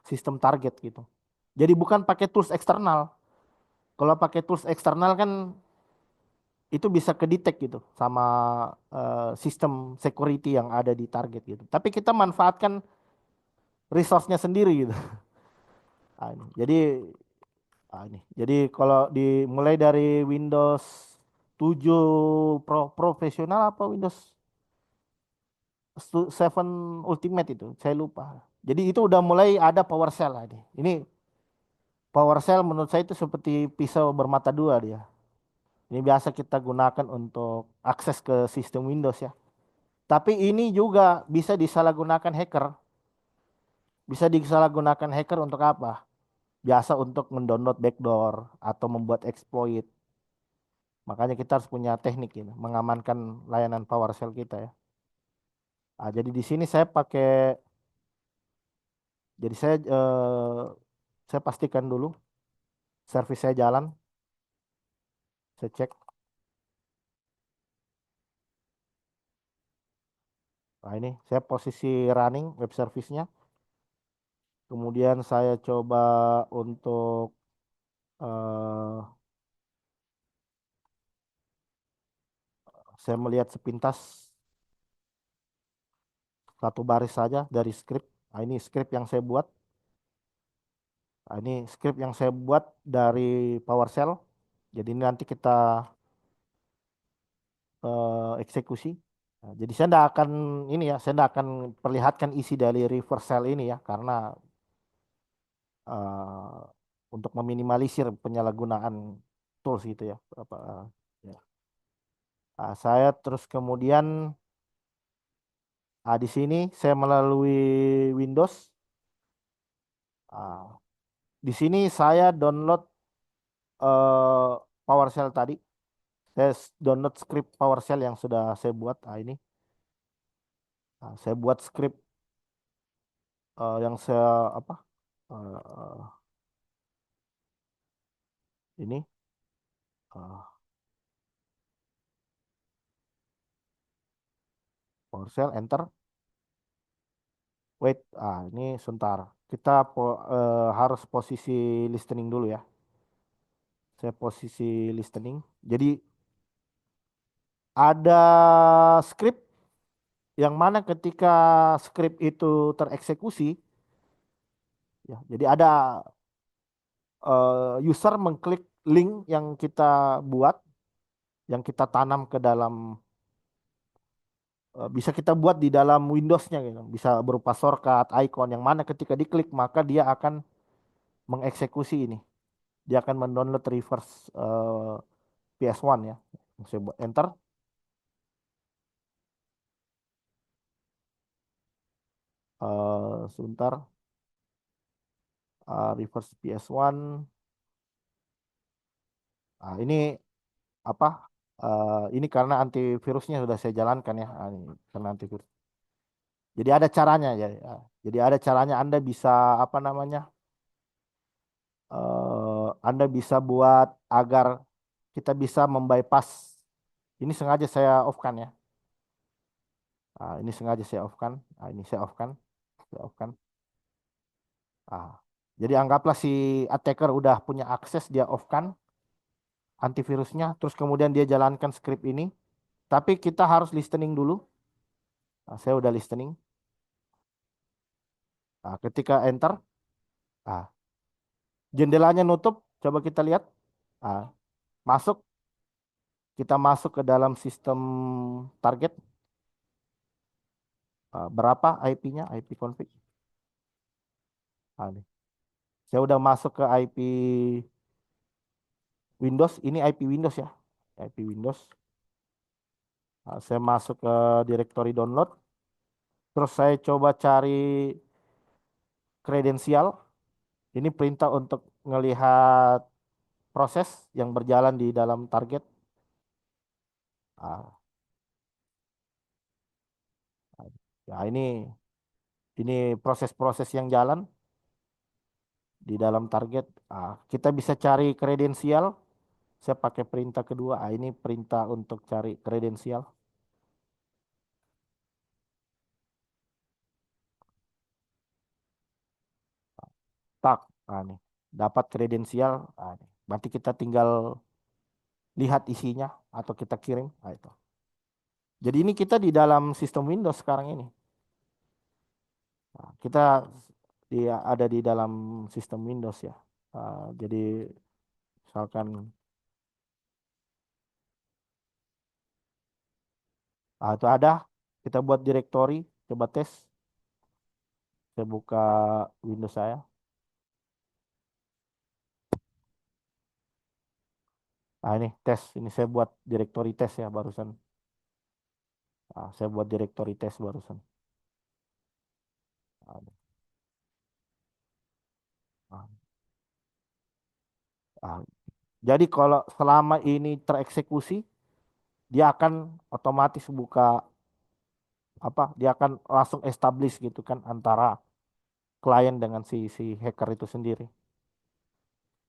sistem target gitu. Jadi bukan pakai tools eksternal. Kalau pakai tools eksternal kan itu bisa kedetek gitu sama sistem security yang ada di target gitu. Tapi kita manfaatkan resource-nya sendiri gitu. Jadi kalau dimulai dari Windows 7 profesional apa Windows 7 Ultimate itu, saya lupa. Jadi itu udah mulai ada PowerShell lah ini. Ini PowerShell menurut saya itu seperti pisau bermata dua dia. Ini biasa kita gunakan untuk akses ke sistem Windows ya. Tapi ini juga bisa disalahgunakan hacker. Bisa disalahgunakan hacker untuk apa? Biasa untuk mendownload backdoor atau membuat exploit. Makanya kita harus punya teknik ini, mengamankan layanan PowerShell kita ya. Jadi di sini saya pakai, jadi saya pastikan dulu servis saya jalan, saya cek. Nah ini saya posisi running web service-nya. Kemudian saya coba untuk eh, saya melihat sepintas satu baris saja dari script. Nah, ini script yang saya buat. Nah, ini script yang saya buat dari PowerShell. Jadi ini nanti kita eksekusi. Nah, jadi saya tidak akan ini ya, saya tidak akan perlihatkan isi dari reverse shell ini ya, karena eh, untuk meminimalisir penyalahgunaan tools gitu ya. Ya. Saya terus kemudian di sini saya melalui Windows. Ah, di sini saya download eh, PowerShell tadi. Saya download script PowerShell yang sudah saya buat. Ini. Saya buat script yang saya apa? eh, ini eh, PowerShell enter. Wait, ini sebentar. Kita harus posisi listening dulu ya. Saya posisi listening. Jadi ada script yang mana ketika script itu tereksekusi, ya. Jadi ada user mengklik link yang kita buat, yang kita tanam ke dalam, bisa kita buat di dalam Windows-nya gitu. Bisa berupa shortcut, icon yang mana ketika diklik maka dia akan mengeksekusi ini. Dia akan mendownload reverse PS1 ya. Saya buat enter. Sebentar. Reverse PS1. Ini apa? Ini karena antivirusnya sudah saya jalankan ya. Ini karena antivirus. Jadi ada caranya ya. Jadi ada caranya Anda bisa apa namanya? Anda bisa buat agar kita bisa membypass. Ini sengaja saya off-kan ya. Ini sengaja saya off-kan. Ini saya off-kan. Saya off-kan. Ah, jadi anggaplah si attacker udah punya akses, dia off-kan antivirusnya, terus kemudian dia jalankan script ini. Tapi kita harus listening dulu. Saya udah listening. Ketika enter, ah, jendelanya nutup. Coba kita lihat. Ah, masuk. Kita masuk ke dalam sistem target. Berapa IP-nya? IP config. Nih. Saya udah masuk ke IP Windows. Ini IP Windows ya. IP Windows. Saya masuk ke directory download. Terus saya coba cari kredensial. Ini perintah untuk ngelihat proses yang berjalan di dalam target. Ah, ya ini proses-proses yang jalan di dalam target. Kita bisa cari kredensial. Saya pakai perintah kedua. Ini perintah untuk cari kredensial. Tak, nih dapat kredensial. Nih. Berarti kita tinggal lihat isinya atau kita kirim. Itu. Jadi ini kita di dalam sistem Windows sekarang ini. Kita ada di dalam sistem Windows ya. Jadi misalkan itu ada, kita buat directory, coba tes. Saya buka Windows saya. Ini tes, ini saya buat directory tes ya barusan. Saya buat directory tes barusan. Ah, ah, ah. Jadi kalau selama ini tereksekusi, dia akan otomatis buka apa? Dia akan langsung establish gitu kan antara klien dengan si hacker itu sendiri.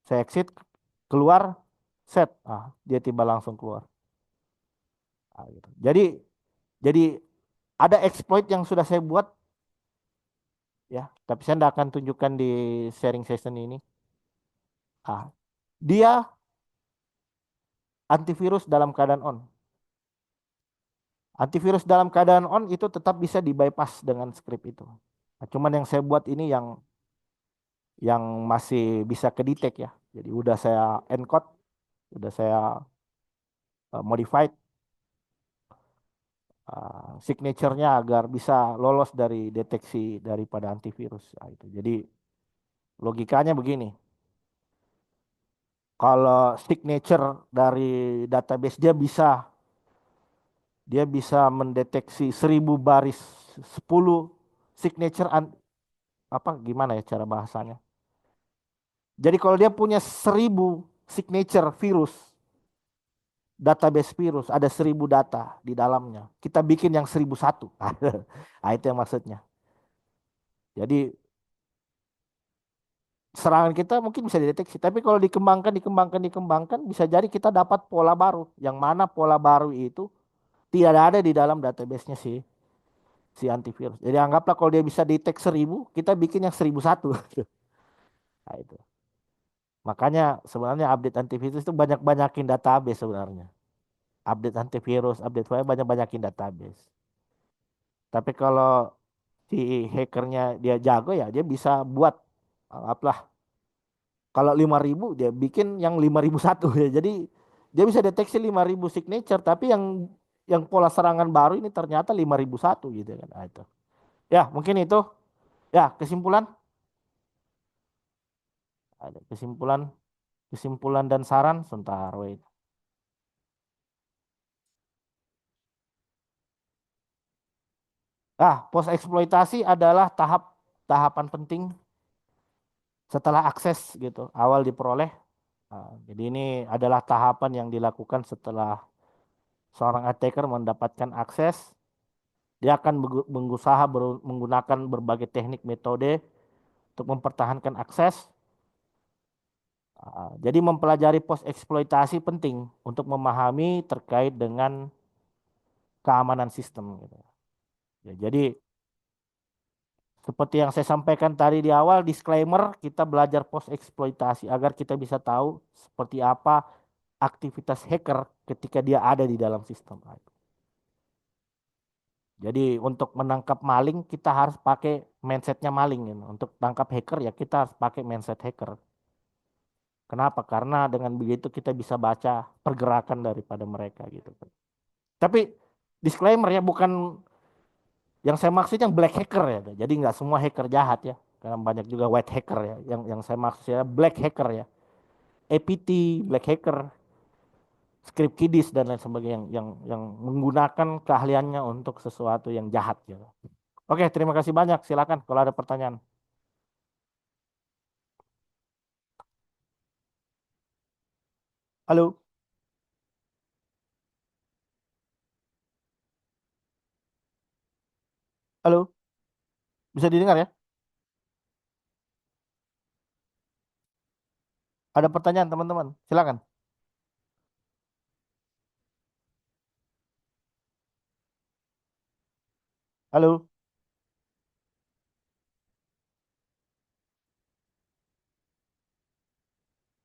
Saya exit, keluar, set, dia tiba langsung keluar. Gitu. Jadi ada exploit yang sudah saya buat ya, tapi saya tidak akan tunjukkan di sharing session ini. Dia antivirus dalam keadaan on. Antivirus dalam keadaan on itu tetap bisa di bypass dengan script itu. Cuman yang saya buat ini yang masih bisa kedetek ya. Jadi udah saya encode, udah saya modified signature-nya agar bisa lolos dari deteksi daripada antivirus. Itu. Jadi logikanya begini. Kalau signature dari database dia bisa mendeteksi 1.000 baris 10 signature apa gimana ya cara bahasanya. Jadi kalau dia punya 1.000 signature virus, database virus, ada 1.000 data di dalamnya. Kita bikin yang 1.001. Itu yang maksudnya. Jadi serangan kita mungkin bisa dideteksi. Tapi kalau dikembangkan, bisa jadi kita dapat pola baru. Yang mana pola baru itu tidak ada di dalam database-nya si antivirus. Jadi anggaplah kalau dia bisa detect 1.000, kita bikin yang 1.001. Nah, itu. Makanya sebenarnya update antivirus itu banyak-banyakin database sebenarnya. Update antivirus, update file banyak-banyakin database. Tapi kalau si hackernya dia jago ya dia bisa buat anggaplah kalau 5.000 dia bikin yang 5.001 ya. Jadi dia bisa deteksi 5.000 signature tapi yang pola serangan baru ini ternyata 5.001 gitu kan. Itu. Ya, mungkin itu. Ya, kesimpulan. Ada kesimpulan dan saran sebentar wait. Post eksploitasi adalah tahapan penting setelah akses gitu, awal diperoleh. Jadi ini adalah tahapan yang dilakukan setelah seorang attacker mendapatkan akses, dia akan berusaha menggunakan berbagai teknik metode untuk mempertahankan akses. Jadi mempelajari post eksploitasi penting untuk memahami terkait dengan keamanan sistem gitu. Ya, jadi seperti yang saya sampaikan tadi di awal, disclaimer, kita belajar post eksploitasi agar kita bisa tahu seperti apa aktivitas hacker ketika dia ada di dalam sistem. Jadi untuk menangkap maling kita harus pakai mindsetnya maling gitu. Untuk tangkap hacker ya kita harus pakai mindset hacker. Kenapa? Karena dengan begitu kita bisa baca pergerakan daripada mereka gitu. Tapi disclaimer ya, bukan yang saya maksud yang black hacker ya. Jadi nggak semua hacker jahat ya. Karena banyak juga white hacker ya. Yang saya maksud ya black hacker ya. APT, black hacker, script kiddies dan lain sebagainya yang menggunakan keahliannya untuk sesuatu yang jahat gitu. Oke, terima kasih banyak. Silakan kalau ada pertanyaan. Halo, halo, bisa didengar ya? Ada pertanyaan teman-teman? Silakan. Halo.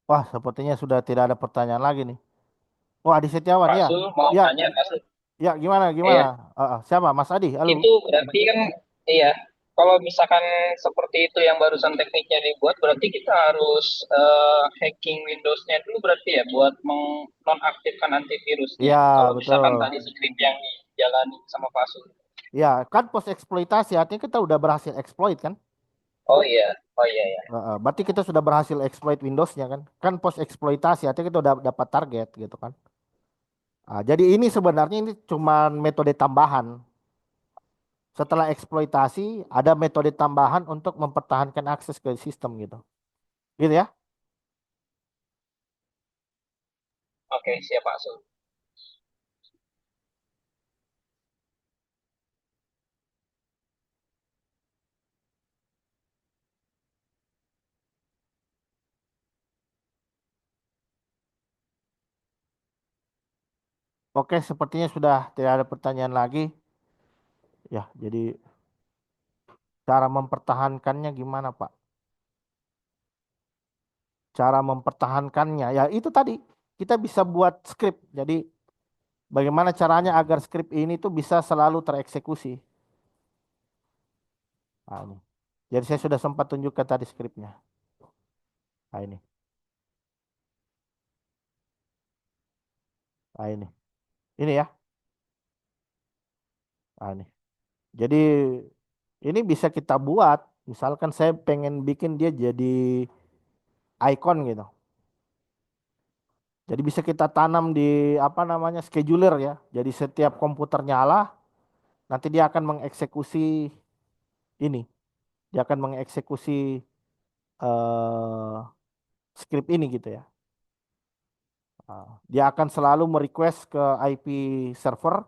Wah, sepertinya sudah tidak ada pertanyaan lagi nih. Wah, Adi Setiawan, Pak ya, Sul mau ya, tanya Pak Sul. ya, gimana, gimana? Iya, Siapa? Mas Adi, halo. itu berarti kan iya. Kalau misalkan seperti itu yang barusan tekniknya dibuat, berarti kita harus hacking Windows-nya dulu berarti ya buat menonaktifkan antivirusnya. Iya, Kalau betul. misalkan tadi script yang dijalani sama Pak Sul. Ya, kan post eksploitasi artinya kita udah berhasil exploit kan? Oh iya, oh iya ya. Berarti kita sudah berhasil exploit Windows-nya kan? Kan post eksploitasi artinya kita udah dapat target gitu kan? Jadi ini sebenarnya ini cuma metode tambahan. Setelah eksploitasi, ada metode tambahan untuk mempertahankan akses ke sistem gitu. Gitu ya? Oke, siap Pak Sul. Oke, sepertinya sudah tidak ada pertanyaan lagi. Ya, jadi cara mempertahankannya gimana, Pak? Cara mempertahankannya, ya itu tadi. Kita bisa buat script. Jadi bagaimana caranya agar script ini tuh bisa selalu tereksekusi. Nah, ini. Jadi saya sudah sempat tunjukkan tadi skripnya. Nah, ini. Nah, ini. Ini ya. Nah, ini. Jadi ini bisa kita buat. Misalkan saya pengen bikin dia jadi icon gitu. Jadi bisa kita tanam di apa namanya scheduler ya. Jadi setiap komputer nyala, nanti dia akan mengeksekusi ini. Dia akan mengeksekusi eh, script ini gitu ya. Dia akan selalu merequest ke IP server,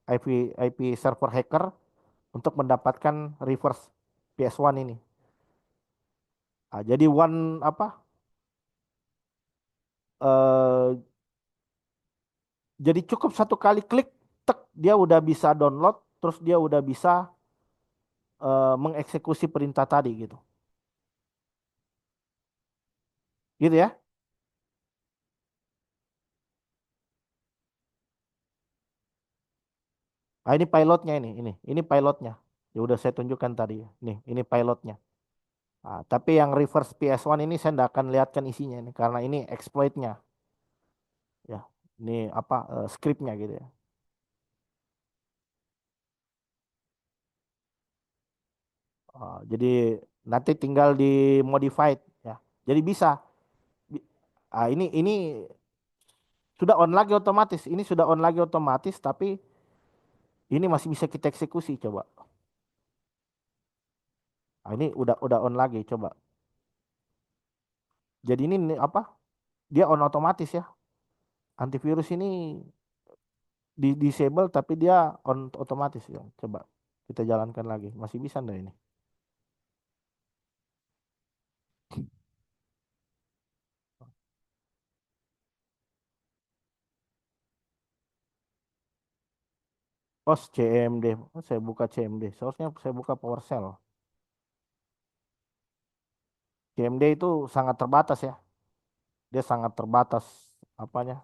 IP IP server hacker untuk mendapatkan reverse PS1 ini. Jadi one apa? eh jadi cukup satu kali klik, tek, dia udah bisa download, terus dia udah bisa mengeksekusi perintah tadi gitu. Gitu ya. Ini pilotnya ini pilotnya. Ya udah saya tunjukkan tadi. Nih, ini pilotnya. Tapi yang reverse PS1 ini saya tidak akan lihatkan isinya ini karena ini exploitnya ya. Ini apa scriptnya gitu ya. Jadi nanti tinggal di modified ya. Jadi bisa. Bi- ini sudah on lagi otomatis. Ini sudah on lagi otomatis tapi ini masih bisa kita eksekusi coba. Ini udah on lagi coba. Jadi ini apa? Dia on otomatis ya. Antivirus ini di disable tapi dia on otomatis ya. Coba kita jalankan lagi. Masih bisa enggak ini? Oh, CMD. Oh, saya buka CMD. Seharusnya saya buka PowerShell. CMD itu sangat terbatas ya. Dia sangat terbatas apanya?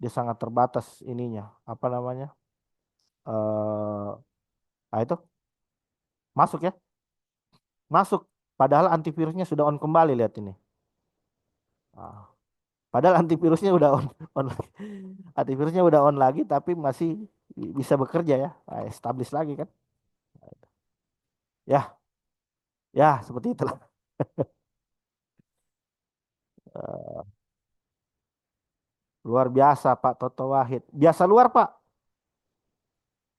Dia sangat terbatas ininya. Apa namanya? Itu masuk ya, masuk. Padahal antivirusnya sudah on kembali lihat ini. Ah, padahal antivirusnya udah on, on, antivirusnya udah on lagi, tapi masih bisa bekerja ya. Establish lagi kan? Ya, ya seperti itulah. Eh, luar biasa Pak Toto Wahid. Biasa luar Pak,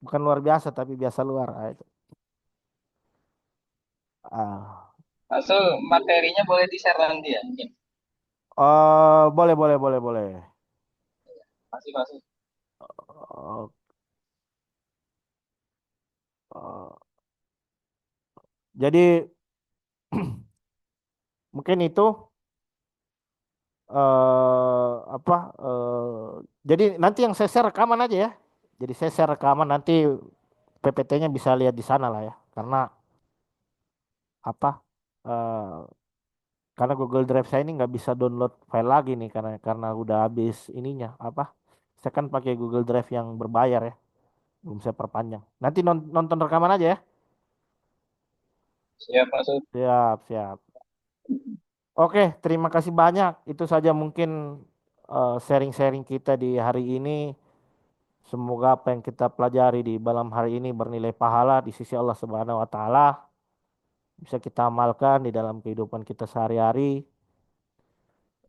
bukan luar biasa tapi biasa luar. Itu. Ah. Langsung materinya boleh di-share nanti ya. Mungkin. Oh, boleh, boleh, boleh, boleh. Masih masih. Oh, oh. Jadi mungkin itu apa? Jadi nanti yang saya share rekaman aja ya. Jadi saya share rekaman nanti PPT-nya bisa lihat di sana lah ya. Karena apa? eh karena Google Drive saya ini nggak bisa download file lagi nih karena udah habis ininya apa? Saya kan pakai Google Drive yang berbayar ya. Belum saya perpanjang. Nanti nonton rekaman aja ya. Siap masuk. Siap, siap. Oke, terima kasih banyak. Itu saja mungkin sharing-sharing kita di hari ini. Semoga apa yang kita pelajari di malam hari ini bernilai pahala di sisi Allah Subhanahu wa taala, bisa kita amalkan di dalam kehidupan kita sehari-hari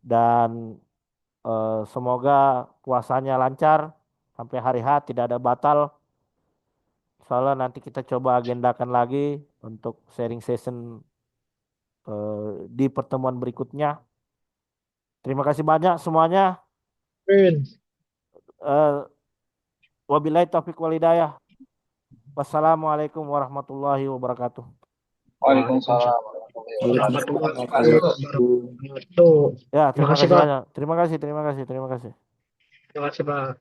dan semoga puasanya lancar sampai hari H tidak ada batal. Soalnya nanti kita coba agendakan lagi untuk sharing session di pertemuan berikutnya. Terima kasih banyak semuanya. Amin. Eh, wabillahi taufiq walhidayah. Wassalamualaikum warahmatullahi wabarakatuh. Waalaikumsalam Waalaikumsalam warahmatullahi wabarakatuh. warahmatullahi Terima kasih kok. wabarakatuh. Ya, Terima terima kasih kasih Pak. banyak. Terima kasih, terima kasih, terima kasih. Terima kasih Pak.